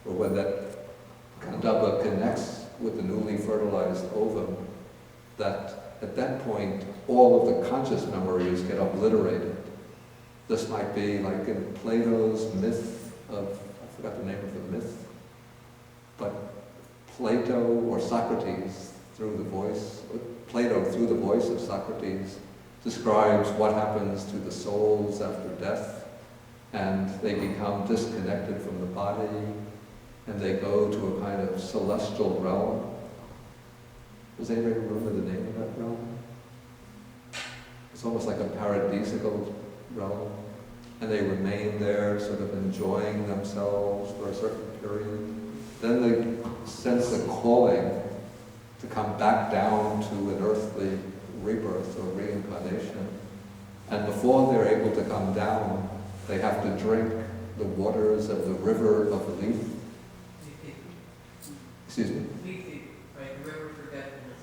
or when that Gandhava connects with the newly fertilized ovum, that at that point all of the conscious memories get obliterated. This might be like in Plato's myth of, I forgot the name of the myth, but Plato or Socrates through the voice of Socrates describes what happens to the souls after death, and they become disconnected from the body, and they go to a kind of celestial realm. Does anybody remember the name of that realm? It's almost like a paradisical realm, and they remain there sort of enjoying themselves for a certain period. Then they sense a calling to come back down to an earthly rebirth or reincarnation. And before they're able to come down, they have to drink the waters of the river of Lethe. Excuse me? Lethe, right, the river of forgetfulness.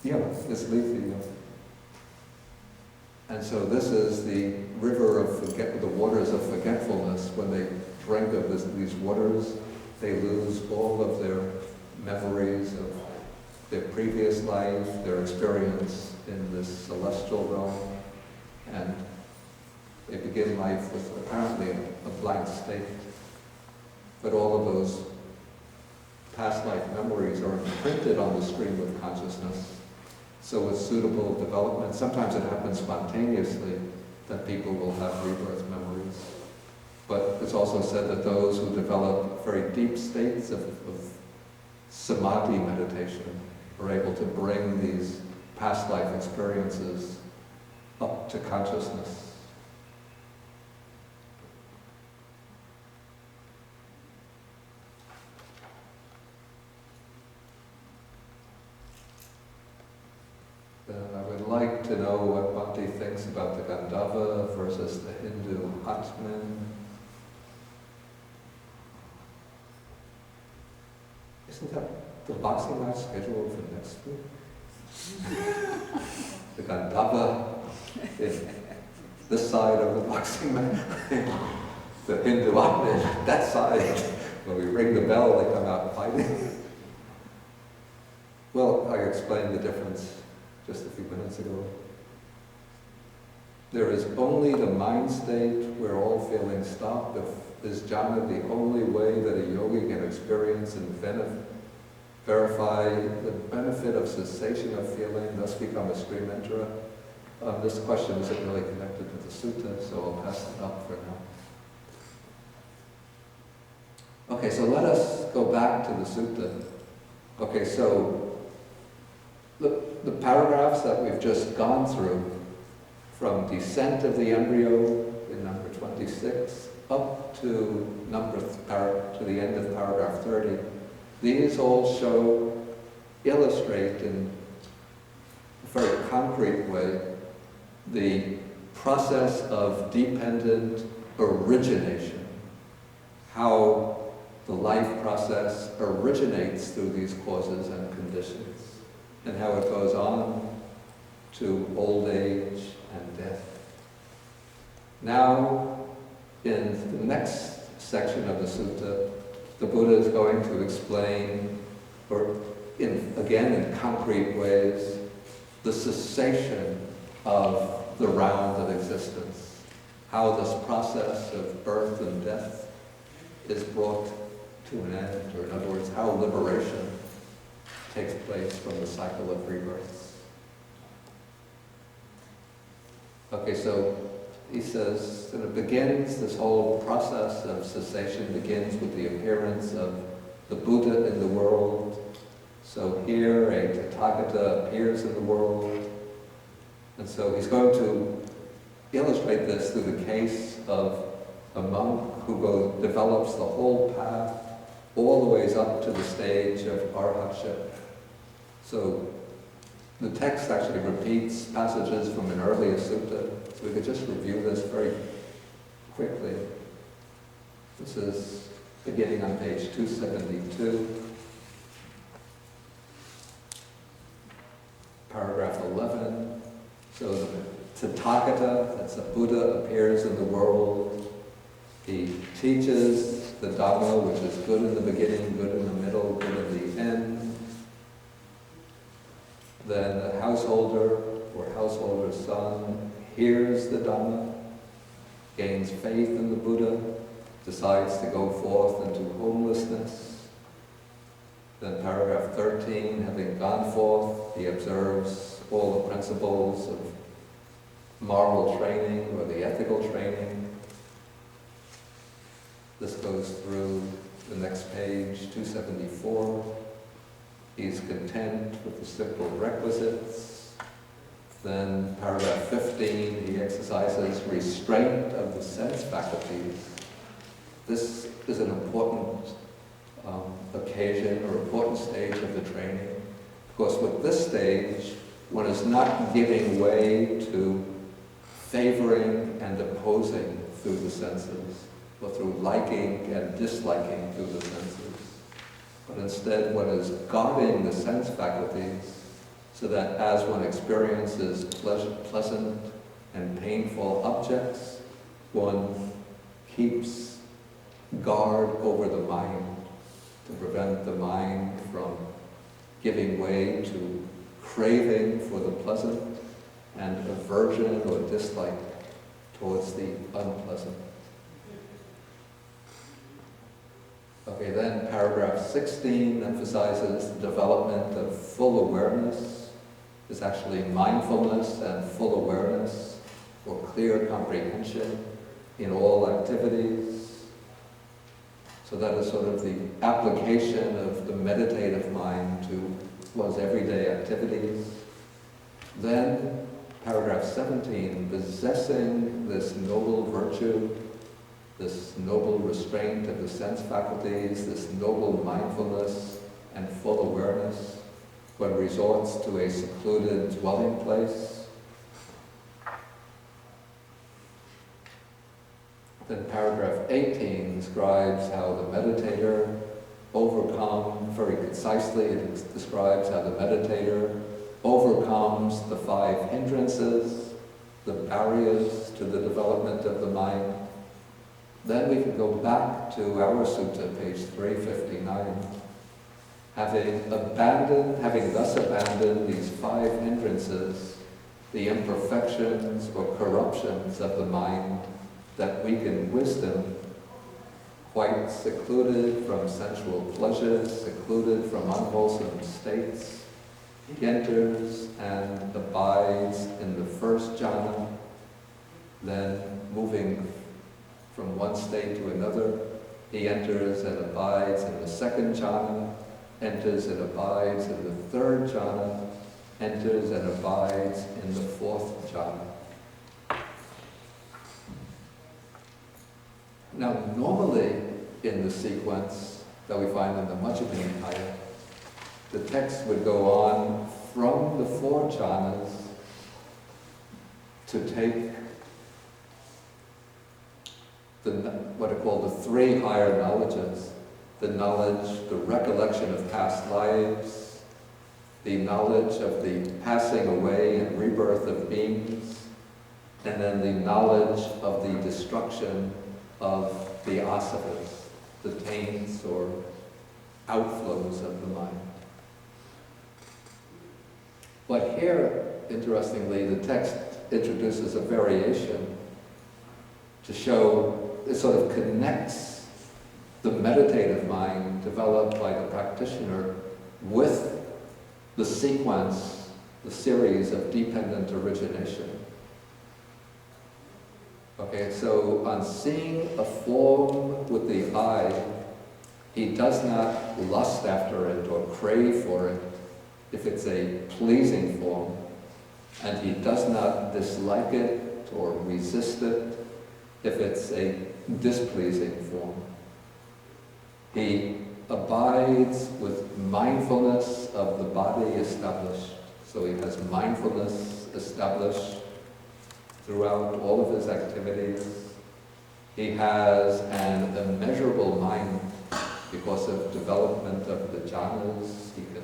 Yeah, it's Lethe, yeah. And so this is the river of the waters of forgetfulness. When they drink of these waters, they lose all of their memories of their previous life, their experience in this celestial realm, and they begin life with apparently a blank state. But all of those past life memories are imprinted on the stream of consciousness. So with suitable development, sometimes it happens spontaneously that people will have rebirth memories. But it's also said that those who develop very deep states of samadhi meditation are able to bring these past life experiences up to consciousness. I would like to know what Bhakti thinks about the Gandhava versus the Hindu Atman. Isn't that the boxing match scheduled for next week? The Gandhava is this side of the boxing match. The Hindu Atman, that side. When we ring the bell, they come out fighting. Well, I explained the difference just a few minutes ago. There is only the mind state where all feelings stop. Is jhana the only way that a yogi can experience and verify the benefit of cessation of feeling, thus become a stream enterer? This question isn't really connected to the sutta, so I'll pass it up for now. Okay, so let us go back to the sutta. Okay, so the paragraphs that we've just gone through, from descent of the embryo in number 26 up to the end of paragraph 30, these all illustrate in a very concrete way the process of dependent origination, how the life process originates through these causes and conditions, and how it goes on to old age and death. Now, in the next section of the sutta, the Buddha is going to explain, again in concrete ways, the cessation of the round of existence, how this process of birth and death is brought to an end, or in other words, how liberation takes place from the cycle of rebirths. Okay, so he says that it begins, this whole process of cessation begins with the appearance of the Buddha in the world. So here a Tathagata appears in the world. And so he's going to illustrate this through the case of a monk who develops the whole path all the ways up to the stage of arhatship. So the text actually repeats passages from an earlier sutta, so we could just review this very quickly. This is beginning on page 272, paragraph 11. So the Tathagata, that's a Buddha, appears in the world. He teaches the Dhamma, which is good in the beginning, good in the middle, good in the end. Then the householder or householder's son hears the Dhamma, gains faith in the Buddha, decides to go forth into homelessness. Then paragraph 13, having gone forth, he observes all the principles of moral training or the ethical training. This goes through the next page, 274. He's content with the simple requisites. Then paragraph 15, he exercises restraint of the sense faculties. This is an important occasion or important stage of the training. Of course, with this stage, one is not giving way to favoring and opposing through the senses, or through liking and disliking through the senses. But instead, one is guarding the sense faculties so that as one experiences pleasant and painful objects, one keeps guard over the mind to prevent the mind from giving way to craving for the pleasant and aversion or dislike towards the unpleasant. Okay, then paragraph 16 emphasizes the development of full awareness. It's actually mindfulness and full awareness or clear comprehension in all activities. So that is sort of the application of the meditative mind to one's everyday activities. Then paragraph 17, possessing this noble virtue, this noble restraint of the sense faculties, this noble mindfulness and full awareness, one resorts to a secluded dwelling place. Then paragraph 18 describes how the meditator very concisely, it describes how the meditator overcomes the 5 hindrances, the barriers to the development of the mind. Then we can go back to our sutta, page 359. Having thus abandoned these 5 hindrances, the imperfections or corruptions of the mind that weaken wisdom, quite secluded from sensual pleasures, secluded from unwholesome states, he enters and abides in the first jhana, then moving from one state to another, he enters and abides in the second jhana, enters and abides in the third jhana, enters and abides in the fourth jhana. Now, normally in the sequence that we find in the Majjhima Nikaya, the text would go on from the 4 jhanas to take what are called the 3 higher knowledges, the knowledge, the recollection of past lives, the knowledge of the passing away and rebirth of beings, and then the knowledge of the destruction of the asavas, the taints or outflows of the mind. But here, interestingly, the text introduces a variation to show it sort of connects the meditative mind developed by the practitioner with the sequence, the series of dependent origination. Okay, so on seeing a form with the eye, he does not lust after it or crave for it if it's a pleasing form, and he does not dislike it or resist it if it's a displeasing form. He abides with mindfulness of the body established. So he has mindfulness established throughout all of his activities. He has an immeasurable mind because of development of the jhanas. He can,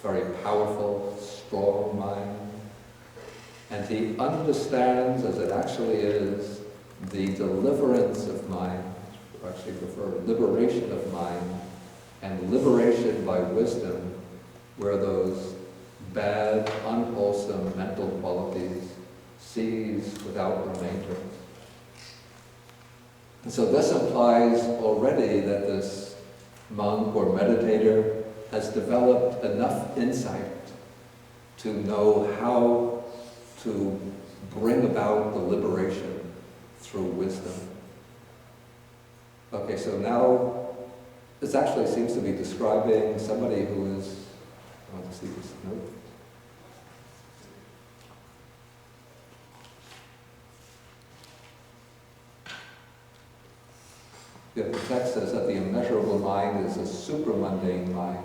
very powerful, strong mind. And he understands, as it actually is, the deliverance of mind, actually prefer liberation of mind and liberation by wisdom, where those bad, unwholesome mental qualities cease without remainder. And so this implies already that this monk or meditator has developed enough insight to know how to bring about the liberation through wisdom. Okay, so now this actually seems to be describing somebody who is, I want to see this note. Yeah, the text says that the immeasurable mind is a supramundane mind,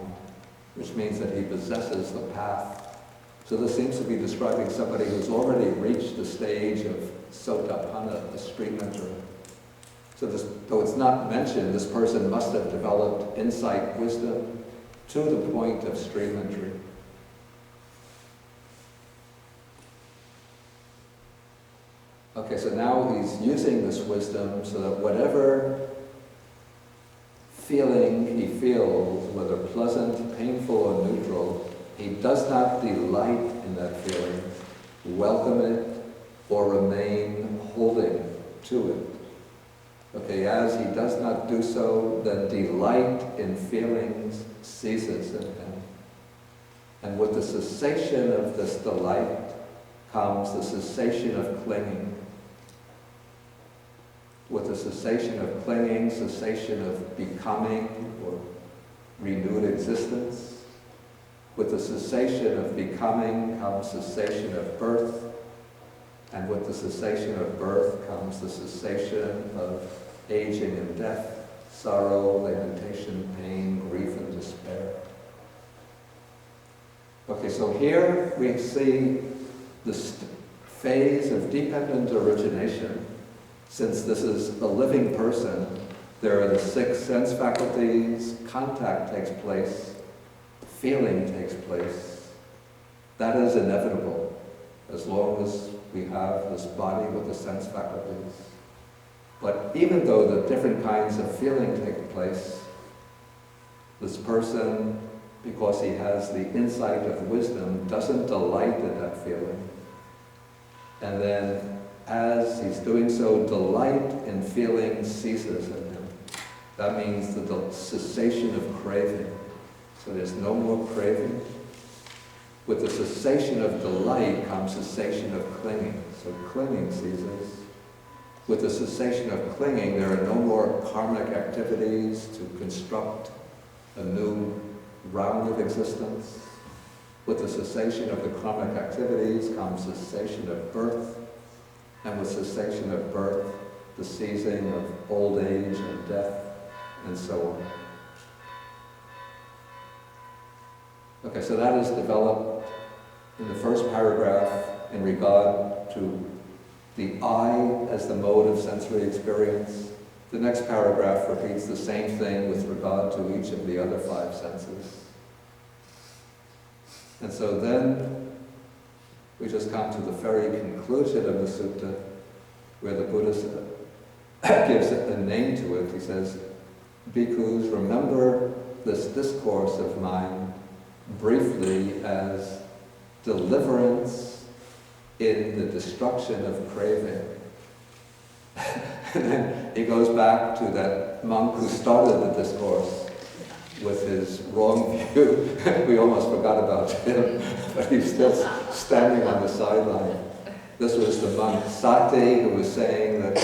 which means that he possesses the path. So this seems to be describing somebody who's already reached the stage of sotapanna, the stream enterer. So this, though it's not mentioned, this person must have developed insight, wisdom, to the point of stream entry. Okay, so now he's using this wisdom so that whatever feeling he feels, whether pleasant, painful, or neutral, he does not delight in that feeling, welcome it, or remain holding to it. Okay, as he does not do so, then delight in feelings ceases in him. And with the cessation of this delight comes the cessation of clinging. With the cessation of clinging, cessation of becoming or renewed existence. With the cessation of becoming comes cessation of birth. And with the cessation of birth comes the cessation of aging and death, sorrow, lamentation, pain, grief, and despair. Okay, so here we see this phase of dependent origination. Since this is a living person, there are the 6 sense faculties, contact takes place, feeling takes place. That is inevitable, as long as we have this body with the sense faculties. But even though the different kinds of feeling take place, this person, because he has the insight of wisdom, doesn't delight in that feeling. And then as he's doing so, delight in feeling ceases in him. That means the cessation of craving. So there's no more craving. With the cessation of delight comes cessation of clinging. So clinging ceases. With the cessation of clinging, there are no more karmic activities to construct a new round of existence. With the cessation of the karmic activities comes cessation of birth. And with cessation of birth, the ceasing of old age and death, and so on. Okay, so that is developed in the first paragraph in regard to the I as the mode of sensory experience. The next paragraph repeats the same thing with regard to each of the other 5 senses. And so then we just come to the very conclusion of the sutta, where the Buddha gives a name to it. He says, Bhikkhus, remember this discourse of mine briefly as deliverance in the destruction of craving. And then he goes back to that monk who started the discourse with his wrong view. We almost forgot about him, but he's still standing on the sideline. This was the monk Sati, who was saying that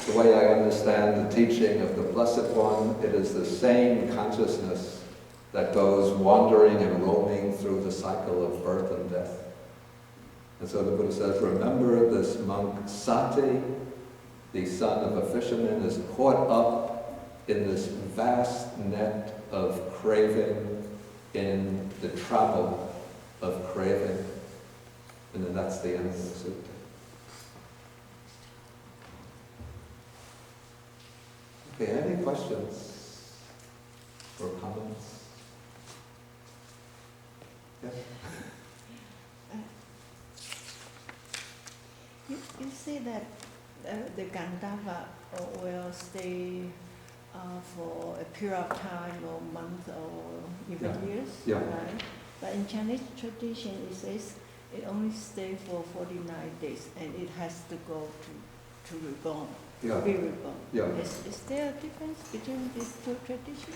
the way I understand the teaching of the Blessed One, it is the same consciousness that goes wandering and roaming through the cycle of birth and death. And so the Buddha says, remember this monk Sati, the son of a fisherman, is caught up in this vast net of craving, in the travel of craving. And then that's the end of the sutta. Okay, any questions or comments? Yeah? You say that the Gandhava will stay for a period of time or month or even years, Yeah. right? But in Chinese tradition, it says it only stays for 49 days and it has to go to reborn, Yeah. be reborn. Yeah. Is there a difference between these two traditions?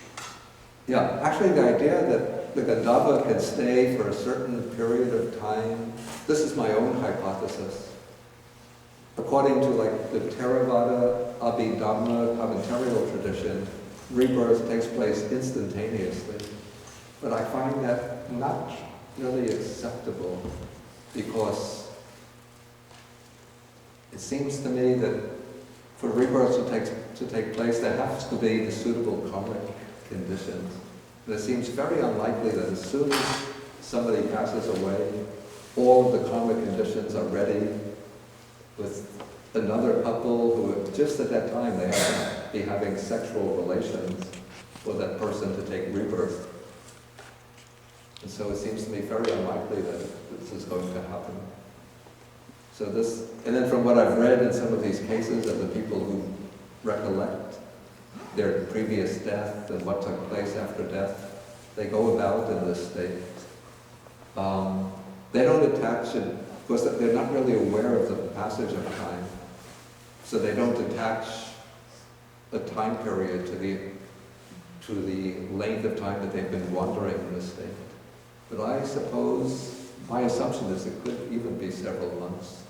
Yeah, actually the idea that the Gandhava can stay for a certain period of time, this is my own hypothesis. According to like the Theravada Abhidhamma commentarial tradition, rebirth takes place instantaneously. But I find that not really acceptable because it seems to me that for rebirth to take place, there has to be the suitable karmic conditions. And it seems very unlikely that as soon as somebody passes away, all of the karmic conditions are ready with another couple who just at that time they have to be having sexual relations for that person to take rebirth. And so it seems to me very unlikely that this is going to happen. So this, and then from what I've read in some of these cases of the people who recollect their previous death and what took place after death, they go about in this state. They don't attach it, because they're not really aware of the passage of time. So they don't attach a time period to the length of time that they've been wandering in this state. But I suppose, my assumption is it could even be several months.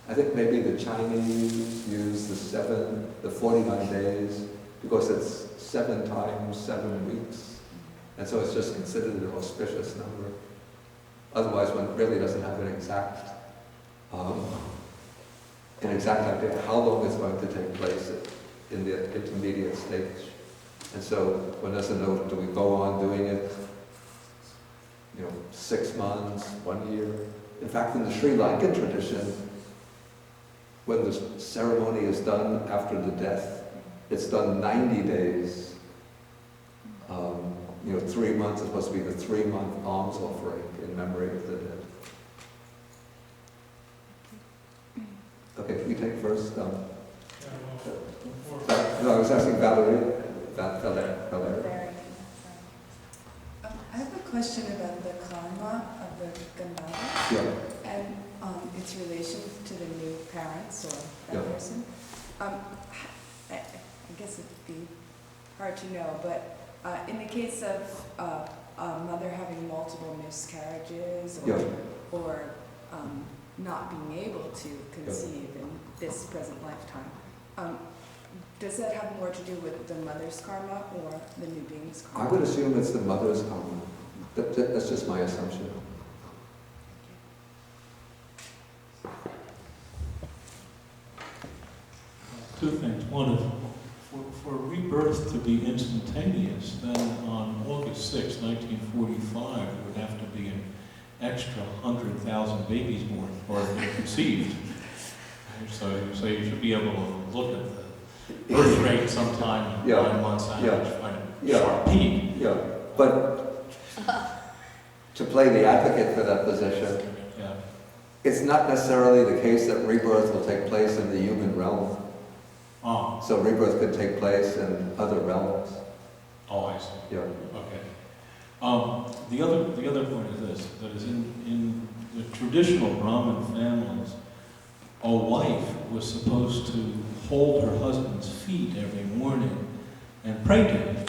I think maybe the Chinese use the 49 days, because it's 7 times 7 weeks. And so it's just considered an auspicious number. Otherwise, one really doesn't have an exact idea how long it's going to take place in the intermediate stage. And so one doesn't know, do we go on doing it, 6 months, 1 year? In fact, in the Sri Lankan tradition, when the ceremony is done after the death, it's done 90 days. 3 months is supposed to be the 3-month alms offering in memory of the dead. Okay, can we take first? No, I was asking Valerie. Valerie. I have a question about the karma of the Gandhava Yeah. and its relation to the new parents or that person. I guess it'd be hard to know, but in the case of a mother having multiple miscarriages or not being able to conceive in this present lifetime, does that have more to do with the mother's karma or the new being's karma? I would assume it's the mother's karma. That's just my assumption. Two things. One is, for rebirth to be instantaneous, then on August 6, 1945, there would have to be an extra 100,000 babies born or conceived. So you should be able to look at the birth rate sometime 9 months out and find a sharp peak. Yeah, but to play the advocate for that position, it's not necessarily the case that rebirth will take place in the human realm. Oh. So rebirth could take place in other realms. Oh, I see. Yeah. Okay. The other point is this: that is in the traditional Brahmin families, a wife was supposed to hold her husband's feet every morning and pray to him,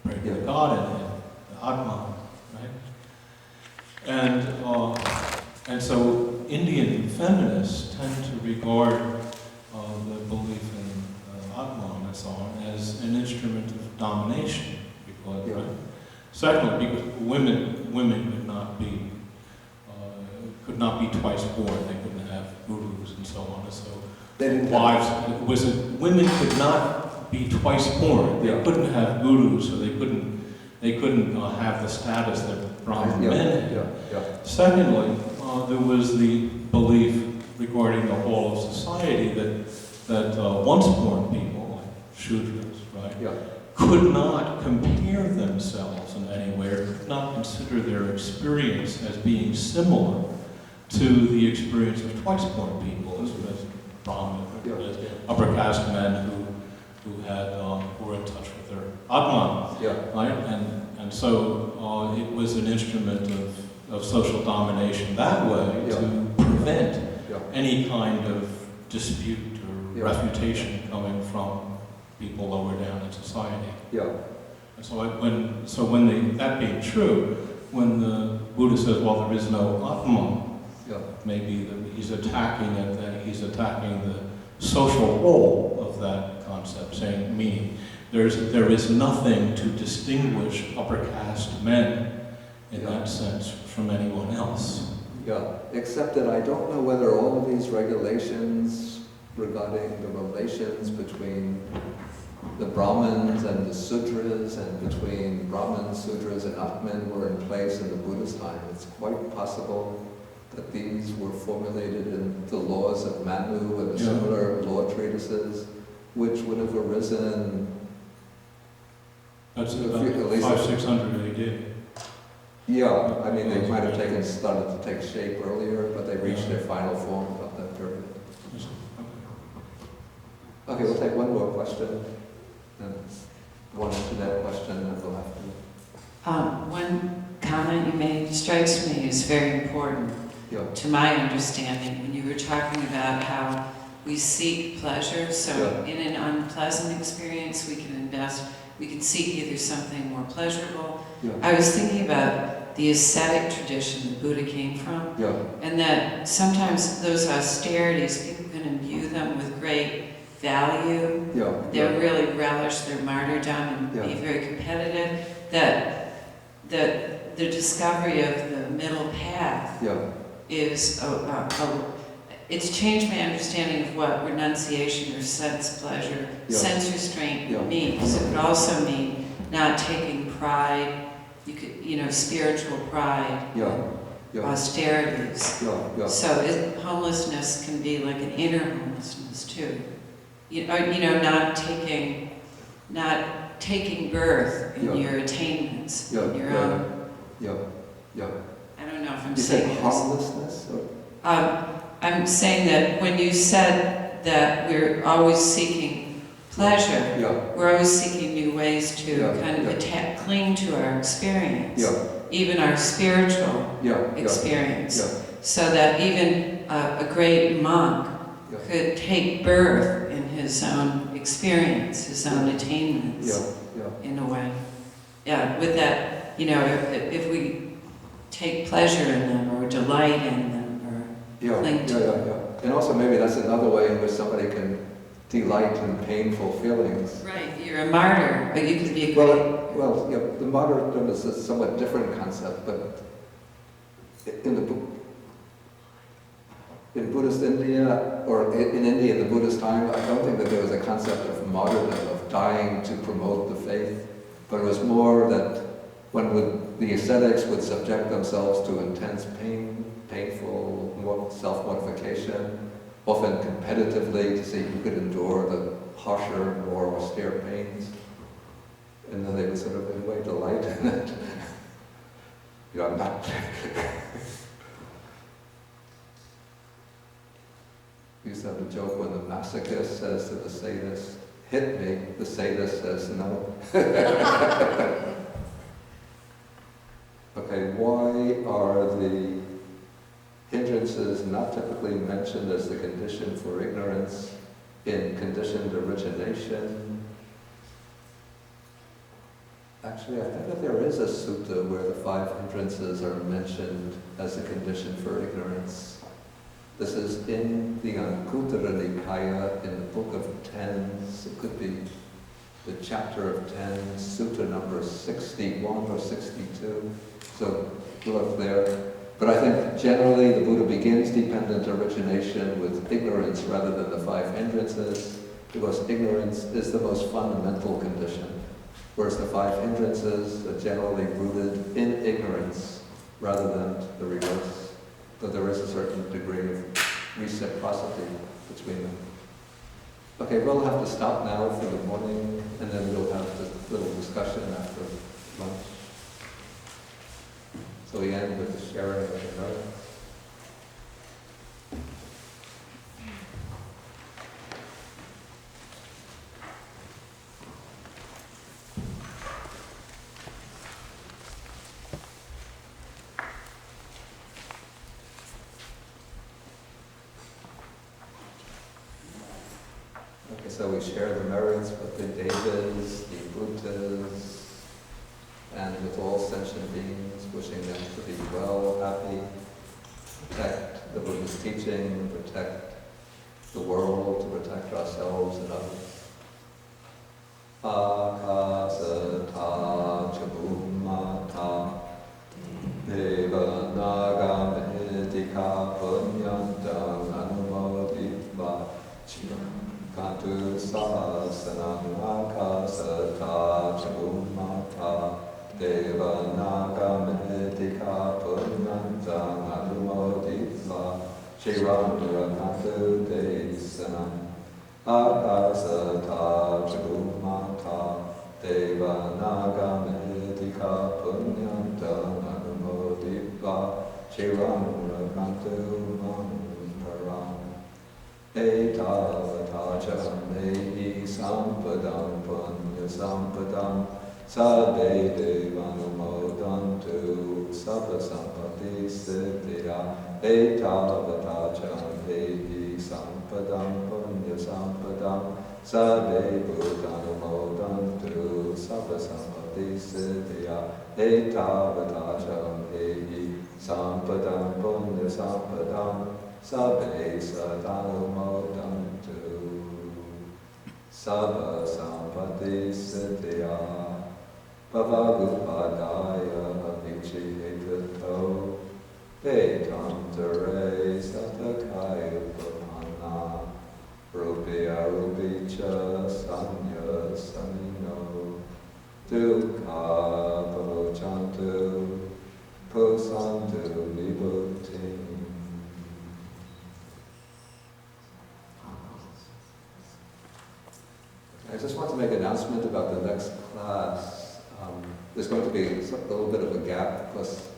pray to the God in him, the Atman, right? And so Indian feminists tend to regard the belief in Atman and so on as an instrument of domination, because secondly, because women could not be twice born. They couldn't have gurus and so on. And so wives, women could not be twice born. They couldn't have gurus, so they couldn't have the status that Brahmin men had. Secondly, there was the belief regarding the whole of society that once-born people, like Shudras, right, could not compare themselves in any way, or could not consider their experience as being similar to the experience of twice-born people, as Brahmin, as upper caste men who were in touch with their Atman, Yeah, right? And so it was an instrument of social domination that way Yeah. to prevent yeah, any kind of dispute or Yeah. refutation coming from people lower down in society. yeah, And so that being true, when the Buddha says, well, there is no Atman, yeah, maybe he's attacking it, that he's attacking the social role of that concept, saying, meaning, there is nothing to distinguish upper caste men in Yeah. that sense from anyone else. yeah. Except that I don't know whether all of these regulations regarding the relations between the Brahmins and the Sudras and between Brahmins, Sudras, and Atman were in place in the Buddha's time. It's quite possible that these were formulated in the laws of Manu and the Yeah. similar law treatises, which would have arisen. That's At about least- 500-600 AD. Yeah, I mean, they might have started to take shape earlier, but they reached their final form about that period. Okay, we'll take one more question, and one internet question, and we'll have to. One comment you made strikes me as very important Yeah, to my understanding when you were talking about how we seek pleasure. So Yeah. in an unpleasant experience, we can seek either something more pleasurable. yeah, I was thinking about the ascetic tradition the Buddha came from, yeah, and that sometimes those austerities, people can imbue them with great value. yeah, They'll really relish their martyrdom and be Yeah. very competitive. That the discovery of the middle path yeah, is it's changed my understanding of what renunciation or sense pleasure, Yeah. sense restraint Yeah. means. It would also mean not taking pride. Spiritual pride, yeah, yeah, austerities. yeah, So homelessness can be like an inner homelessness too. Not taking birth in Yeah. your attainments, Yeah, in your yeah. own. yeah, yeah. I don't know if I'm You said saying this. harmlessness, or? I'm saying that when you said that we're always seeking pleasure, Yeah, we're always seeking new ways to Yeah, kind of yeah. cling to our experience, yeah, even our spiritual yeah, yeah, experience. yeah, So that even a great monk Yeah. could take birth in his own experience, his own attainments, yeah, yeah, in a way. Yeah, with that, if we take pleasure in them or delight in them or yeah, cling yeah, to yeah, yeah. And also maybe that's another way in which somebody can delight in painful feelings. Right, you're a martyr, but you could be a great... Well, yeah, the martyrdom is a somewhat different concept, but in Buddhist India, or in India in the Buddhist time, I don't think that there was a concept of martyrdom, of dying to promote the faith, but it was more that the ascetics would subject themselves to intense pain, painful self-mortification, often competitively to see who could endure the harsher, more austere pains. And then they would sort of, in a way, delight in it. I'm not... We used to have a joke when the masochist says to the sadist, "Hit me," the sadist says no. Okay, why are the hindrances not typically mentioned as the condition for ignorance in conditioned origination? Actually, I think that there is a sutta where the 5 hindrances are mentioned as a condition for ignorance. This is in the Anguttara Nikaya, in the Book of Tens. It could be the chapter of Tens, Sutta number 61 or 62. So look there. But I think generally the Buddha begins dependent origination with ignorance rather than the 5 hindrances, because ignorance is the most fundamental condition, whereas the 5 hindrances are generally rooted in ignorance rather than the reverse. Though there is a certain degree of reciprocity between them. Okay, we'll have to stop now for the morning, and then we'll have this little discussion after lunch. So we end with the sharing of the notes. so we share the merits with the Devas, the Bhuttas, and with all sentient beings, wishing them to be well, happy, protect the Buddha's teaching, protect the world, to protect ourselves and others. Akasata chabumata deva nagam etika punyantang anumoditva kantu sasanam akasata chabumata deva nagam etika punyantang anumoditva Shirandurakantu desanam Akasata Chumata Deva Nagamedika Punyantam Anumodipva Shirandurakantu Manparam Etavatacha Mehi Sampadam Punya Sampadam Sabbe Devanumodantu Sabba Sampati Siddhya Etavatacha Mehi Sampadam Punya Sampadam Sabbe Buddhanumodantu Sabba Sampati Siddhya Etavatacha Mehi Sampadam Punya Sampadam Sabbe Sadhanumodantu Sabba Sampati Siddhya Bhavagupadaya Vichihitato Vedantare Satakaya Pamana Rupya Rupicha Sanya Samino Dukha Pamochantu Pusantu Vibhuti. I just want to make an announcement about the next class. There's going to be a little bit of a gap because